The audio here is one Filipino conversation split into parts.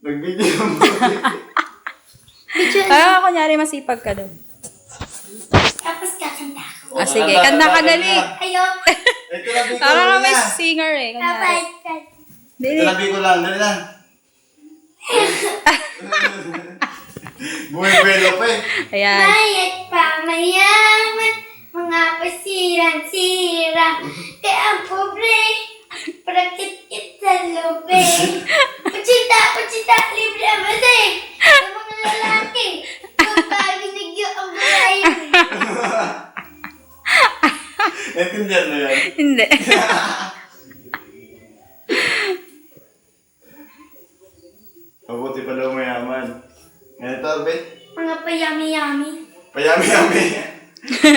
Nag-video mo. Ah, kunyari masipag ka daw. Tapos kakanta ako. Ah, sige. Kanta ka dali. Ayok. Ito labi ko. Parang dali may na. singer eh. Kunyari. Kapay. Ito Dili. labi ko lang. Dali na. Buhay-buhay pa eh. Ayan. Mayat pa mayaman, mga pasirang-sira. Kaya ang pobre, prakit-kit sa lube. Pachita, libre ang masay. Sa mga lalaki, kung binigyo ang buhay. Naintindihan mo yan? Hindi. Mabuti pa daw mayaman. Ngayon ito, Arbe? Mga payami-yami. Payami-yami.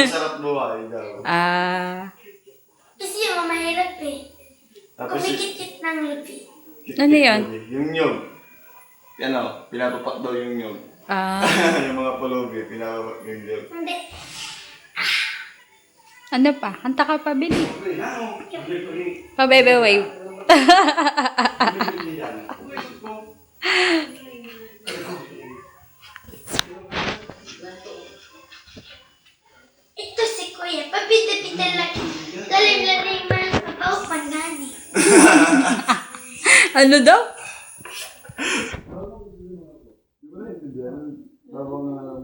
Masarap buhay daw. Ah. Kasi yung mahirap eh. Tapos Kumikit-kit ng lupi. Ano yun? Yung nyog. Ano, pinapapak daw yung nyog. Ah. Yung mga pulubi, pinapapak yung nyog. Hindi. Ano pa? Kanta ka pa, Billy. Pa-baby wave. Ito si Kuya. Pabita-bita lang. Lalim-lalim mo ng kabaw panani. Ano daw? Di ba naintindihan? Babang nga lang